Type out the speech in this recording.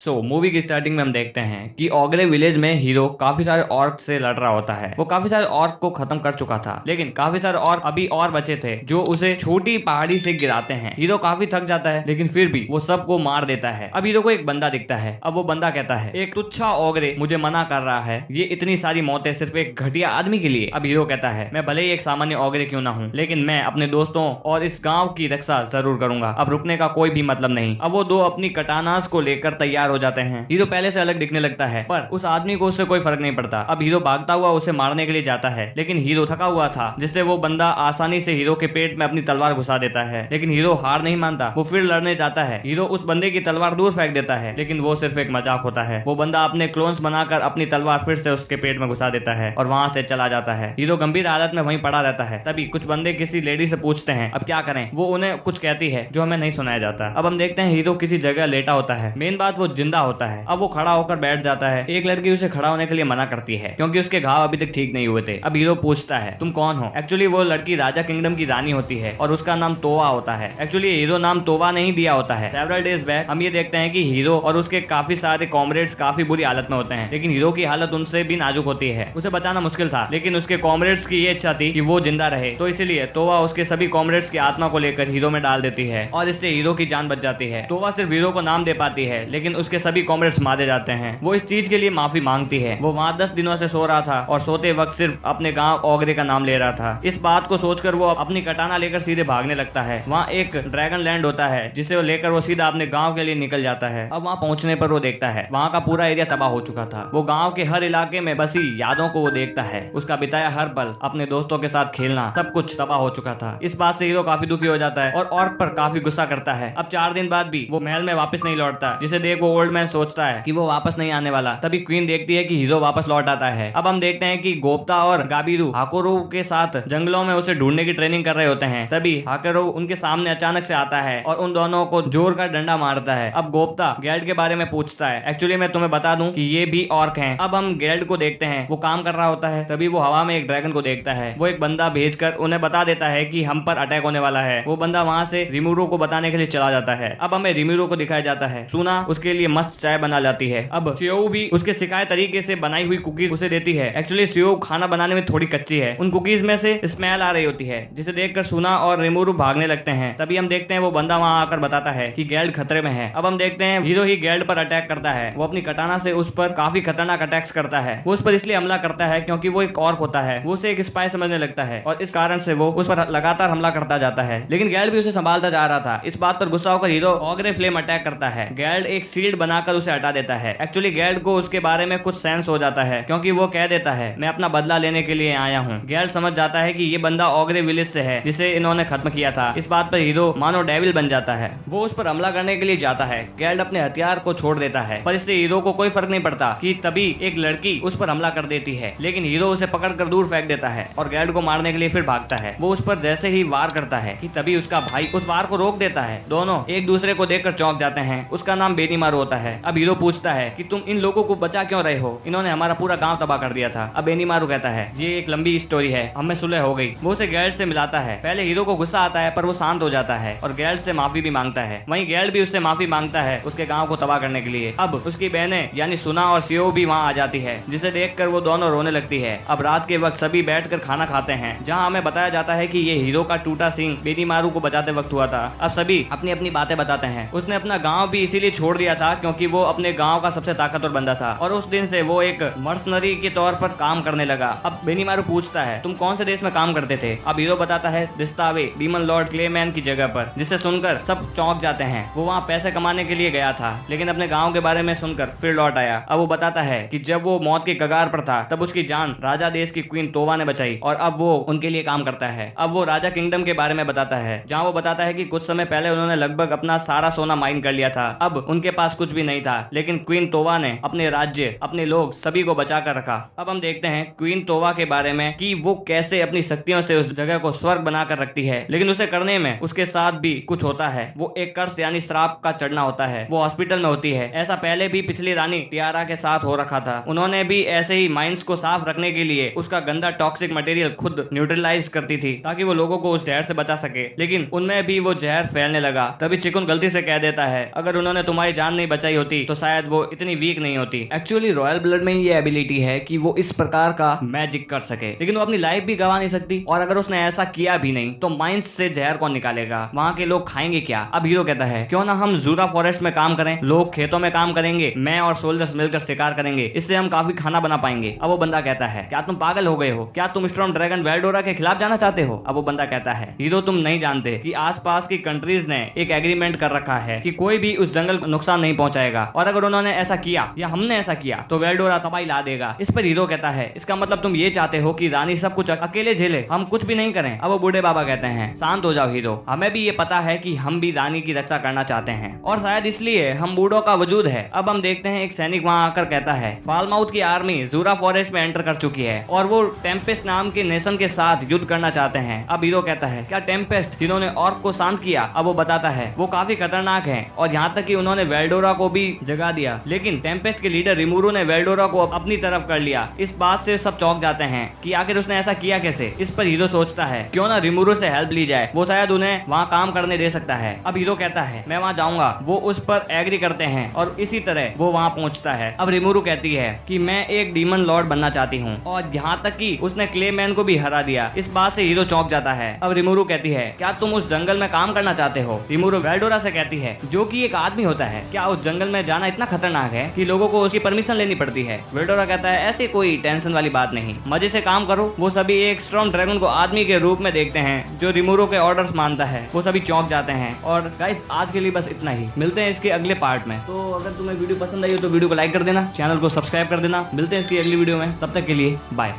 Movie की starting में हम देखते हैं कि ओगरे विलेज में हीरो काफी सारे ऑर्क से लड़ रहा होता है। वो काफी सारे ऑर्क को खत्म कर चुका था, लेकिन काफी सारे ऑर्क अभी और बचे थे जो उसे छोटी पहाड़ी से गिराते हैं। हीरो काफी थक जाता है, लेकिन फिर भी वो सबको मार देता है। अब हीरो को एक बंदा दिखता है। अब वो बंदा कहता है, एक तुच्छा ओगरे मुझे मना कर रहा है, ये इतनी सारी मौतें सिर्फ एक घटिया आदमी के लिए। अब हीरो कहता है, मैं भले ही एक सामान्य ओगरे क्यों ना हूँ, लेकिन मैं अपने दोस्तों और इस गाँव की रक्षा जरूर करूंगा। अब रुकने का कोई भी मतलब नहीं। अब वो दो अपनी कटानास को लेकर तैयार हो जाते हैं। हीरो पहले से अलग दिखने लगता है, पर उस आदमी को उससे कोई फर्क नहीं पड़ता। अब हीरो भागता हुआ उसे मारने के लिए जाता है, लेकिन हीरो थका हुआ था, जिससे वो बंदा आसानी से हीरो के पेट में अपनी तलवार घुसा देता है। लेकिन हीरो हार नहीं मानता, वो फिर लड़ने जाता है। हीरो उस बंदे की तलवार दूर फेंक देता है, लेकिन वो सिर्फ एक मजाक होता है। वो बंदा अपने क्लोन्स बनाकर अपनी तलवार फिर से उसके पेट में घुसा देता है और वहां से चला जाता है। हीरो गंभीर हालत में वहीं पड़ा रहता है। तभी कुछ बंदे किसी लेडी से पूछते हैं अब क्या करें। वो उन्हें कुछ कहती है जो हमें नहीं सुनाया जाता। अब हम देखते हैं हीरो किसी जगह लेटा होता है। मेन बात, वो जिंदा होता है। अब वो खड़ा होकर बैठ जाता है। एक लड़की उसे खड़ा होने के लिए मना करती है, क्योंकि उसके घाव अभी तक ठीक नहीं हुए थे। अब हीरो पूछता है, तुम कौन हो? एक्चुअली वो लड़की राजा किंगडम की रानी होती है और उसका नाम तोवा होता है। एक्चुअली हीरो नाम तोवा नहीं दिया होता है। सेवरल डेज बैक हम ये देखते हैं कि हीरो और उसके काफी सारे कॉमरेड्स काफी बुरी हालत में होते हैं, लेकिन हीरो की हालत उनसे भी नाजुक होती है। उसे बचाना मुश्किल था, लेकिन उसके कॉमरेड्स की ये इच्छा थी कि वो जिंदा रहे, तो इसलिए तोवा उसके सभी कॉमरेड्स की आत्मा को लेकर हीरो में डाल देती है और इससे हीरो की जान बच जाती है। तोवा सिर्फ हीरो को नाम दे पाती है, लेकिन उसके सभी कॉमरेड्स मारे जाते हैं। वो इस चीज के लिए माफी मांगती है। वो वहां 10 दिनों से सो रहा था और सोते वक्त सिर्फ अपने गांव ओगरे का नाम ले रहा था। इस बात को सोचकर वो अपनी कटाना लेकर सीधे भागने लगता है। वहाँ एक ड्रैगन लैंड होता है, जिसे वो लेकर वो सीधा अपने गांव के लिए निकल जाता है। अब वहाँ पहुंचने पर वो देखता है वहाँ का पूरा एरिया तबाह हो चुका था। वो गाँव के हर इलाके में बसी यादों को वो देखता है। उसका बिताया हर पल, अपने दोस्तों के साथ खेलना, सब कुछ तबाह हो चुका था। इस बात से हीरो काफी दुखी हो जाता है और ऑर्क पर काफी गुस्सा करता है। अब 4 दिन बाद भी वो महल में वापस नहीं लौटता, जिसे देख वो ओल्ड मैन सोचता है कि वो वापस नहीं आने वाला। तभी क्वीन देखती है कि हीरो वापस लौट आता है। अब हम देखते हैं कि गोप्ता और गाबिरू हाकोरू के साथ जंगलों में उसे ढूंढने की ट्रेनिंग कर रहे होते हैं। तभी हाकोरू उनके सामने अचानक से आता है और उन दोनों को जोर का डंडा मारता है। अब गोप्ता गेल्ड के बारे में पूछता है। एक्चुअली मैं तुम्हें बता दूं कि ये भी ऑर्क हैं। अब हम गेल्ड को देखते हैं, वो काम कर रहा होता है। तभी वो हवा में एक ड्रैगन को देखता है। वो एक बंदा भेजकर उन्हें बता देता है कि हम पर अटैक होने वाला है। वो बंदा वहां से रिमूरो को बताने के लिए चला जाता है। अब हमें रिमूरो को दिखाया जाता है। सुना उसके लिए मस्त चाय बना लाती है। अब शियो भी उसके सिखाए तरीके से बनाई हुई कुकीज उसे देती है। एक्चुअली शियो खाना बनाने में थोड़ी कच्ची है। उन कुकीज में से स्मेल आ रही होती है, जिसे देखकर सुना और रिमूरो भागने लगते हैं। तभी हम देखते हैं वो बंदा वहां आकर बताता है कि गेल्ड खतरे में है। अब हम देखते हैं हीरो ही गेल्ड पर अटैक करता है। वो अपनी कटाना से उस पर काफी खतरनाक अटैक्स करता है। वो उस पर इसलिए हमला करता है क्योंकि वो एक ऑर्क होता है। वो उसे एक स्पाई समझने लगता है और इस कारण से वो उस पर लगातार हमला करता जाता है, लेकिन गेल्ड भी उसे संभालता जा रहा था। इस बात पर गुस्सा होकर हीरो ओगरे फ्लेम अटैक करता है। गेल्ड एक शील्ड बनाकर उसे हटा देता है। एक्चुअली गेल्ड को उसके बारे में कुछ सेंस हो जाता है, क्योंकि वो कह देता है मैं अपना बदला लेने के लिए आया हूँ। गेल्ड समझ जाता है कि ये बंदा ओगरे विलेज से है, जिसे इन्होंने खत्म किया था। इस बात पर हीरो मानो डेविल बन जाता है। वो उस पर हमला करने के लिए जाता है। गेल्ड अपने हथियार को छोड़ देता है, पर इससे हीरो को कोई फर्क नहीं पड़ता कि तभी एक लड़की उस पर हमला कर देती है, लेकिन हीरो उसे पकड़कर दूर फेंक देता है और गेल्ड को मारने के लिए फिर भागता है। वो उस पर जैसे ही वार करता है कि तभी उसका भाई उस वार को रोक देता है। दोनों एक दूसरे को देखकर चौंक जाते हैं। उसका नाम बेनीमारू होता है। अब हीरो पूछता है कि तुम इन लोगों को बचा क्यों रहे हो? इन्होंने हमारा पूरा गांव तबाह कर दिया था। अब बेनीमारू कहता है ये एक लंबी स्टोरी है, हमें सुलह हो गई। वो उसे गेल्ड से मिलाता है। पहले हीरो को गुस्सा आता है, पर वो शांत हो जाता है और गेल्ड से माफी भी मांगता है। वहीं गेल्ड भी उससे माफी मांगता है उसके गांव को तबाह करने के लिए। अब उसकी बहनें यानी सुना और शियो भी वहां आ जाती है, जिसे देखकर वो दोनों रोने लगती है। अब रात के वक्त सभी बैठकर खाना खाते हैं, जहां हमें बताया जाता है कि ये हीरो का टूटा सिंह बेनीमारू को बचाते वक्त हुआ था। अब सभी अपनी अपनी बातें बताते हैं। उसने अपना गांव भी इसीलिए छोड़ दिया था क्योंकि वो अपने गांव का सबसे ताकतवर बंदा था और उस दिन से वो एक मर्सनरी के तौर पर काम करने लगा। अब बेनीमारू पूछता है तुम कौन से देश में काम करते थे? अब हीरो बताता है दिस्तावे बीमन लॉर्ड क्लेमैन की जगह पर, जिसे सुनकर सब चौंक जाते हैं। वो वहाँ पैसे कमाने के लिए गया था, लेकिन अपने गाँव के बारे में सुनकर फिर लौट आया। अब वो बताता है कि जब वो मौत के कगार पर था तब उसकी जान राजा देश की क्वीन तोवा ने बचाई और अब वो उनके लिए काम करता है। अब वो राजा किंगडम के बारे में बताता है, जहाँ वो बताता है कि कुछ समय पहले उन्होंने लगभग अपना सारा सोना माइन कर लिया था। अब उनके पास कुछ भी नहीं था, लेकिन क्वीन तोवा ने अपने राज्य, अपने लोग सभी को बचा कर रखा। अब हम देखते हैं क्वीन तोवा के बारे में कि वो कैसे अपनी शक्तियों से उस जगह को स्वर्ग बनाकर रखती है, लेकिन उसे करने में उसके साथ भी कुछ होता है। वो एक कर्स यानी श्राप का चढ़ना होता है। वो हॉस्पिटल में होती है। ऐसा पहले भी पिछली रानी टियारा के साथ हो रखा था। उन्होंने भी ऐसे ही माइंस को साफ रखने के लिए उसका गंदा टॉक्सिक मटेरियल खुद न्यूट्रलाइज करती थी, ताकि वो लोगों को उस जहर से बचा सके, लेकिन उनमें भी वो जहर फैलने लगा। तभी चिकुन गलती से कह देता है अगर उन्होंने तुम्हारी जान नहीं बचाई होती तो शायद वो इतनी वीक नहीं होती। एक्चुअली रॉयल ब्लड में ये एबिलिटी है कि वो इस प्रकार का मैजिक कर सके, लेकिन वो अपनी लाइफ भी गवा नहीं सकती। और अगर उसने ऐसा किया भी नहीं तो माइंस से जहर कौन निकालेगा, वहां के लोग खाएंगे क्या। अब हीरो कहता है क्यों ना हम जूरा फॉरेस्ट में काम करें, लोग खेतों में काम करेंगे, मैं और सोल्जर्स मिलकर शिकार करेंगे, इससे हम काफी खाना बना पाएंगे। अब वो बंदा कहता है क्या तुम पागल हो गए हो, क्या तुम स्टॉर्म ड्रैगन वेल्डोरा के खिलाफ जाना चाहते हो। अब वो बंदा कहता है हीरो तुम नहीं जानते कि आसपास की कंट्रीज ने एक एग्रीमेंट कर रखा है कि कोई भी उस जंगल को नुकसान नहीं पहुंचाएगा, और अगर उन्होंने ऐसा किया या हमने ऐसा किया तो वेल्डोरा तबाही ला देगा। इस पर हीरो कहता है इसका मतलब तुम ये चाहते हो कि रानी सब कुछ अकेले झेले, हम कुछ भी नहीं करें। अब वो बूढ़े बाबा कहते हैं शांत हो जाओ हीरो, हमें भी ये पता है कि हम भी रानी की रक्षा करना चाहते हैं और शायद इसलिए हम बूढ़ों का वजूद है। अब हम देखते हैं एक सैनिक वहां आकर कहता है फालमाउथ की आर्मी जूरा फॉरेस्ट में एंटर कर चुकी है और वो टेम्पेस्ट नाम के नेशन के साथ युद्ध करना चाहते हैं। अब हीरो कहता है क्या टेम्पेस्ट जिन्होंने ऑर्क को शांत किया। अब वो बताता है वो काफी खतरनाक है और यहाँ तक कि उन्होंने वेल्डोरा को भी जगा दिया, लेकिन टेम्पेस्ट के लीडर रिमूरू ने वेल्डोरा को अपनी तरफ कर लिया। इस बात से सब चौंक जाते हैं कि आखिर उसने ऐसा किया कैसे। इस पर हीरो सोचता है क्यों ना रिमूरू से हेल्प ली जाए, वो शायद उन्हें वहाँ काम करने दे सकता है। अब हीरो कहता है मैं वहाँ जाऊंगा, वो उस पर एग्री करते हैं और इसी तरह वो वहाँ पहुँचता है। अब रिमूरू कहती है कि मैं एक डीमन लॉर्ड बनना चाहती हूँ और यहाँ तक कि उसने क्ले मैन को भी हरा दिया। इस बात से हीरो चौंक जाता है। अब रिमूरू कहती है क्या तुम उस जंगल में काम करना चाहते हो। रिमूरू वेल्डोरा से कहती है जो कि एक आदमी होता है, क्या उस जंगल में जाना इतना खतरनाक है कि लोगों को उसकी परमिशन लेनी पड़ती है। वेल्डोरा कहता है ऐसे कोई टेंशन वाली बात नहीं, मजे से काम करो। वो सभी एक स्टॉर्म ड्रैगन को आदमी के रूप में देखते हैं जो रिमूरू के ऑर्डर्स मानता है। वो सभी चौंक जाते हैं। और गाइस आज के लिए बस इतना ही, मिलते हैं इसके अगले पार्ट में। तो अगर तुम्हें वीडियो पसंद आई हो तो वीडियो को लाइक कर देना, चैनल को सब्सक्राइब कर देना। मिलते हैं इसकी अगली वीडियो में, तब तक के लिए बाय।